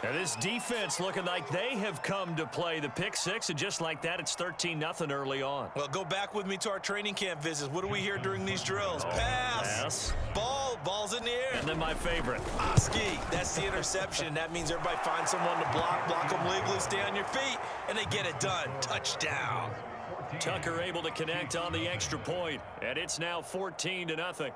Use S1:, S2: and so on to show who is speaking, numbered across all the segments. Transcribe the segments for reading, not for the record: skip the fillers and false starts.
S1: And this defense looking like they have come to play. The pick six, and just like that, it's 13-0 early on.
S2: Well, go back with me to our training camp visits. What do we hear during these drills? Pass. Ball's in the air.
S1: And then my favorite.
S2: Oski, that's the interception. That means everybody finds someone to block them legally, stay on your feet, and they get it done. Touchdown.
S1: Tucker able to connect on the extra point, and it's now 14-0.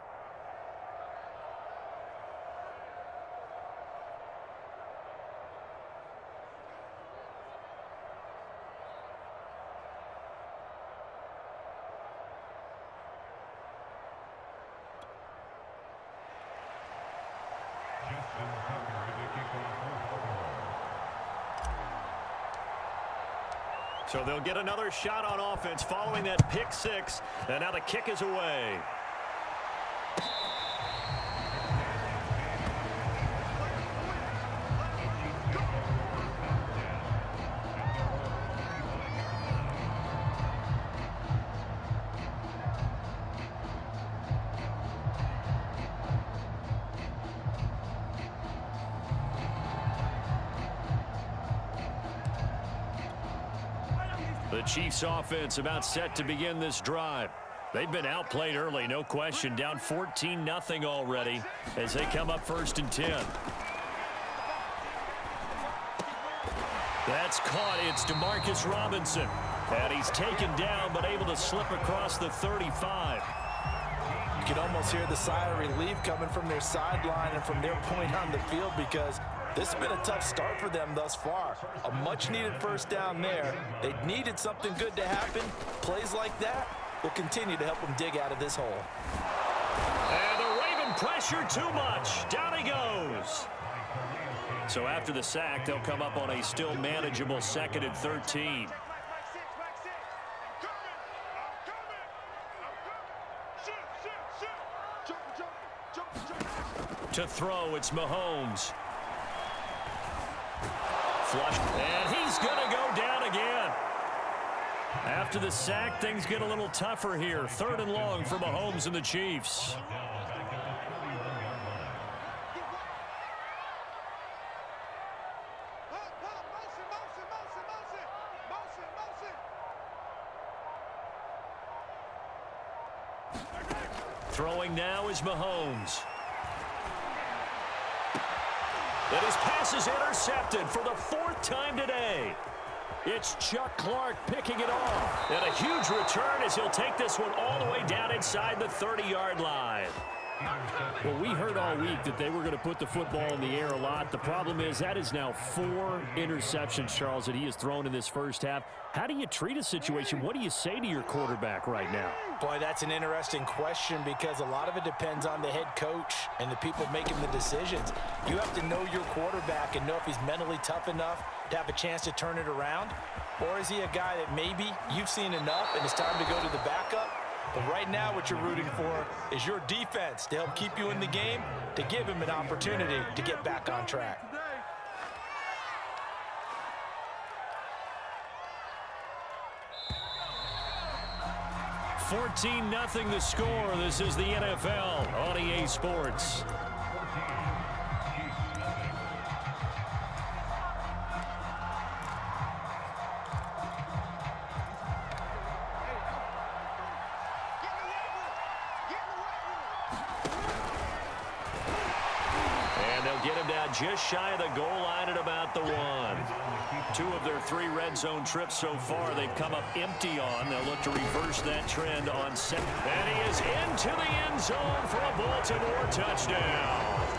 S1: So they'll get another shot on offense following that pick six. And now the kick is away. The Chiefs offense about set to begin this drive. They've been outplayed early, no question. Down 14-0 already as they come up 1st and 10. That's caught. It's DeMarcus Robinson. And he's taken down but able to slip across the 35.
S2: You can almost hear the sigh of relief coming from their sideline and from their point on the field, because this has been a tough start for them thus far. A much-needed first down there. They needed something good to happen. Plays like that will continue to help them dig out of this hole.
S1: And the Raven pressure too much. Down he goes. So after the sack, they'll come up on a still manageable 2nd and 13. To throw, it's Mahomes. Flushed, and he's going to go down again. After the sack, things get a little tougher here. 3rd and long for Mahomes and the Chiefs. Throwing now is Mahomes. And his pass is intercepted for the 4th time today. It's Chuck Clark picking it off. And a huge return as he'll take this one all the way down inside the 30-yard line. Well, we heard all week that they were going to put the football in the air a lot. The problem is that is now 4 interceptions, Charles, that he has thrown in this first half. How do you treat a situation? What do you say to your quarterback right now?
S2: Boy, that's an interesting question, because a lot of it depends on the head coach and the people making the decisions. You have to know your quarterback and know if he's mentally tough enough to have a chance to turn it around, or is he a guy that maybe you've seen enough and it's time to go to the backup? But right now what you're rooting for is your defense to help keep you in the game, to give him an opportunity to get back on track.
S1: $14-0 the score. This is the NFL on EA Sports. Get him down just shy of the goal line at about the 1. 2 of their 3 red zone trips so far they've come up empty on. They'll look to reverse that trend on 7. And he is into the end zone for a Baltimore touchdown.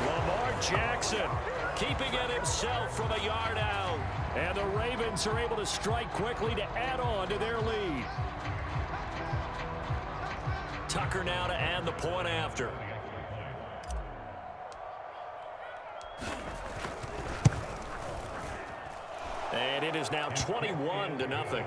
S1: Lamar Jackson keeping it himself from a yard out. And the Ravens are able to strike quickly to add on to their lead. Tucker now to add the point after. And it is now 21-0.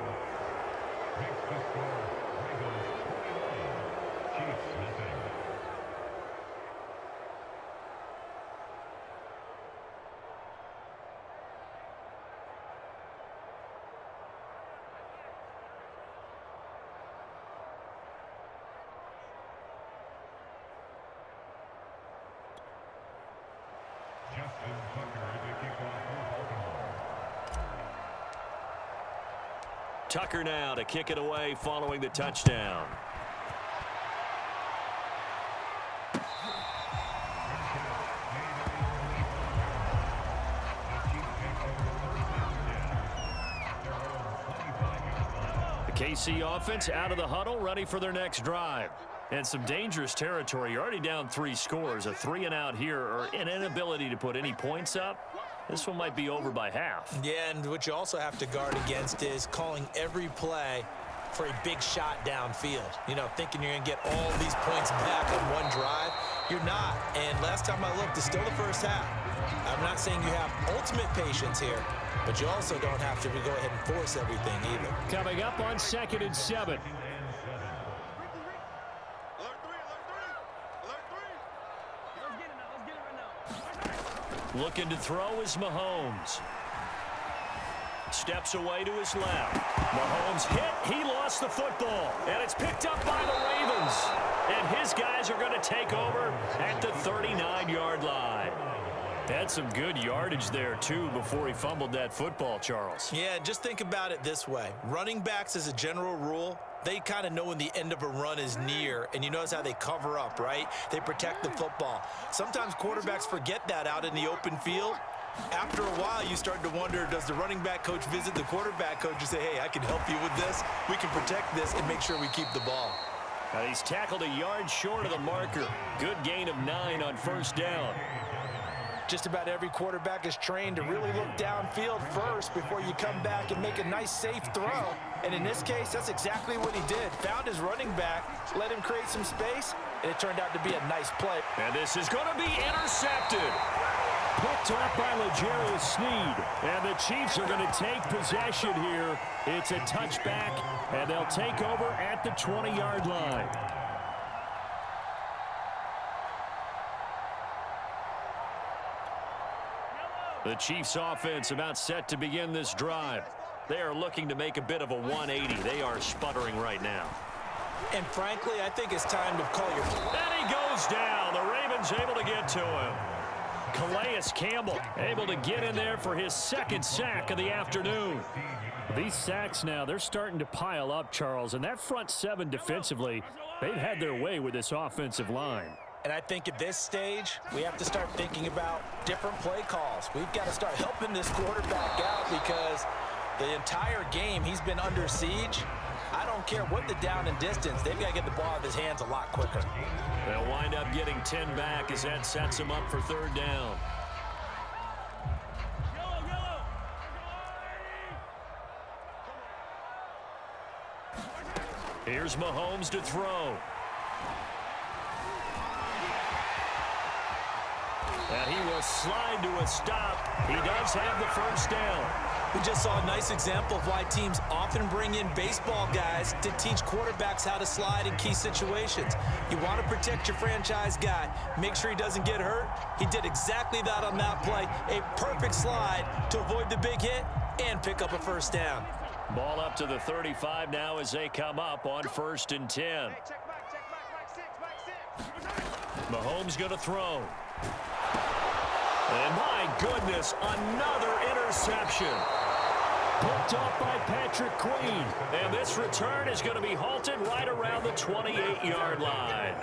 S1: Tucker now to kick it away following the touchdown. The KC offense out of the huddle, ready for their next drive. And some dangerous territory. You're already down 3 scores. A 3-and-out here, or an inability to put any points up. This one might be over by half.
S2: Yeah, and what you also have to guard against is calling every play for a big shot downfield. You know, thinking you're going to get all these points back on one drive. You're not. And last time I looked, it's still the first half. I'm not saying you have ultimate patience here, but you also don't have to go ahead and force everything either.
S1: Coming up on 2nd and 7. Looking to throw is Mahomes. Steps away to his left. Mahomes hit. He lost the football. And it's picked up by the Ravens. And his guys are going to take over at the 39-yard line. Had some good yardage there, too, before he fumbled that football, Charles.
S2: Yeah, just think about it this way. Running backs, as a general rule, they kind of know when the end of a run is near, and you notice how they cover up, right? They protect the football. Sometimes quarterbacks forget that out in the open field. After a while, you start to wonder, does the running back coach visit the quarterback coach and say, hey, I can help you with this. We can protect this and make sure we keep the ball.
S1: Now he's tackled a yard short of the marker. Good gain of 9 on first down.
S2: Just about every quarterback is trained to really look downfield first before you come back and make a nice, safe throw. And in this case, that's exactly what he did. Found his running back, let him create some space, and it turned out to be a nice play.
S1: And this is going to be intercepted. Picked off by L'Jarius Sneed. And the Chiefs are going to take possession here. It's a touchback, and they'll take over at the 20-yard line. The Chiefs offense about set to begin this drive. They are looking to make a bit of a 180. They are sputtering right now.
S2: And frankly, I think it's time to call your...
S1: And he goes down. The Ravens able to get to him. Calais Campbell able to get in there for his 2nd sack of the afternoon. These sacks now, they're starting to pile up, Charles. And that front 7 defensively, they've had their way with this offensive line.
S2: And I think at this stage, we have to start thinking about different play calls. We've got to start helping this quarterback out because the entire game he's been under siege. I don't care what the down and distance. They've got to get the ball out of his hands a lot quicker.
S1: They'll wind up getting 10 back as that sets him up for 3rd down. Here's Mahomes to throw. And he will slide to a stop. He does have the first down.
S2: We just saw a nice example of why teams often bring in baseball guys to teach quarterbacks how to slide in key situations. You want to protect your franchise guy. Make sure he doesn't get hurt. He did exactly that on that play. A perfect slide to avoid the big hit and pick up a first down.
S1: Ball up to the 35 now as they come up on 1st and 10. Mahomes going to throw. And my goodness, another interception. Picked off by Patrick Queen. And this return is going to be halted right around the 28-yard line.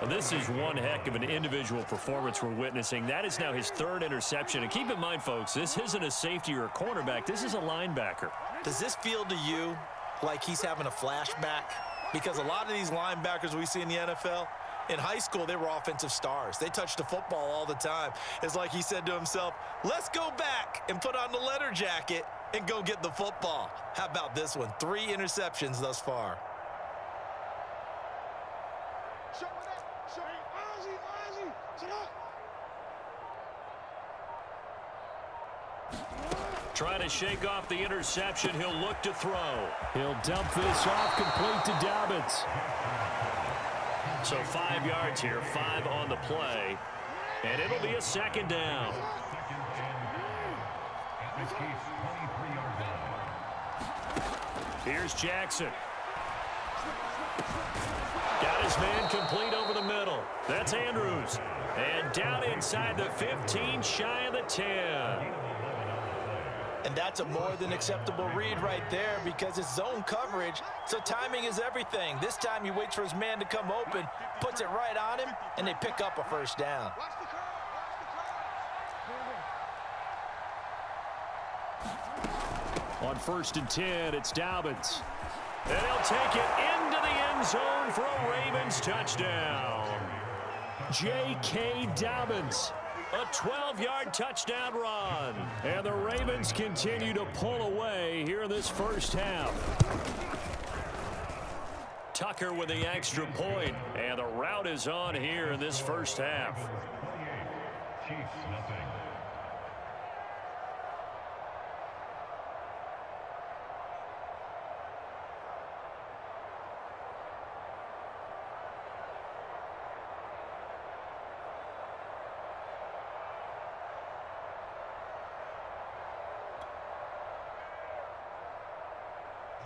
S1: Well, this is one heck of an individual performance we're witnessing. That is now his 3rd interception. And keep in mind, folks, this isn't a safety or a cornerback. This is a linebacker.
S2: Does this feel to you like he's having a flashback? Because a lot of these linebackers we see in the NFL, in high school, they were offensive stars. They touched the football all the time. It's like he said to himself, let's go back and put on the leather jacket and go get the football. How about this one? 3 interceptions thus far.
S1: Trying to shake off the interception. He'll look to throw. He'll dump this off complete to Dobbins. So 5 yards here, 5 on the play. And it'll be a 2nd down. Here's Jackson. Got his man complete over the middle. That's Andrews. And down inside the 15, shy of the 10.
S2: And that's a more than acceptable read right there because it's zone coverage, so timing is everything. This time he waits for his man to come open, puts it right on him, and they pick up a first down.
S1: On 1st and 10, it's Dobbins. And he'll take it into the end zone for a Ravens touchdown. J.K. Dobbins. A 12-yard touchdown run. And the Ravens continue to pull away here in this first half. Tucker with the extra point, and the route is on here in this first half.
S3: Chiefs, nothing.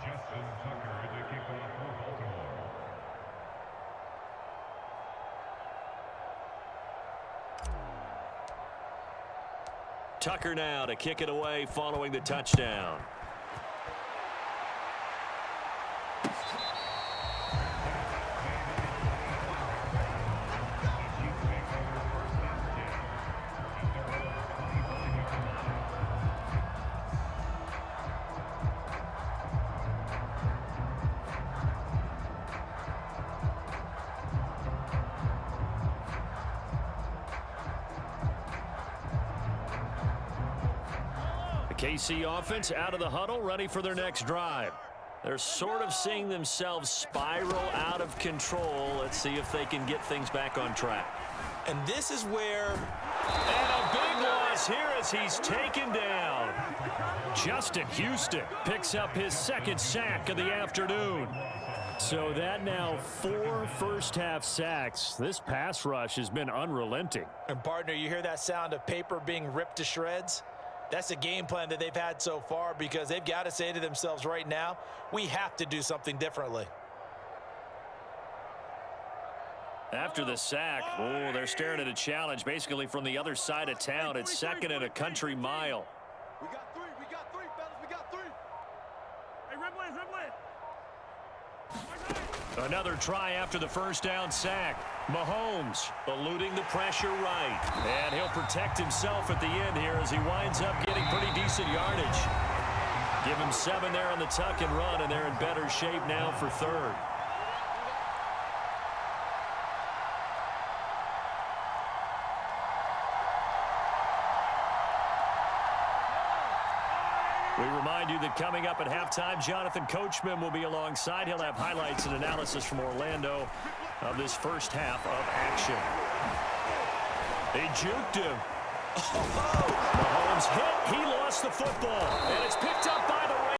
S3: Justin Tucker to kick off for Baltimore.
S1: Tucker now to kick it away following the touchdown. KC offense out of the huddle, ready for their next drive. They're sort of seeing themselves spiral out of control. Let's see if they can get things back on track.
S2: And this is where...
S1: And a big loss here as he's taken down. Justin Houston picks up his second sack of the afternoon. So that now 4 first-half sacks. This pass rush has been unrelenting.
S2: And, partner, you hear that sound of paper being ripped to shreds? That's the game plan that they've had so far because they've got to say to themselves right now, we have to do something differently.
S1: After the sack, oh, they're staring at a challenge basically from the other side of town. It's second and a country mile.
S4: We got three, fellas, we got three. Hey, red blade.
S1: Another try after the first down sack. Mahomes eluding the pressure right. And he'll protect himself at the end here as he winds up getting pretty decent yardage. Give him 7 there on the tuck and run, and they're in better shape now for third. We remind you that coming up at halftime, Jonathan Coachman will be alongside. He'll have highlights and analysis from Orlando of this first half of action. They juked him. Mahomes hit. He lost the football. And it's picked up by the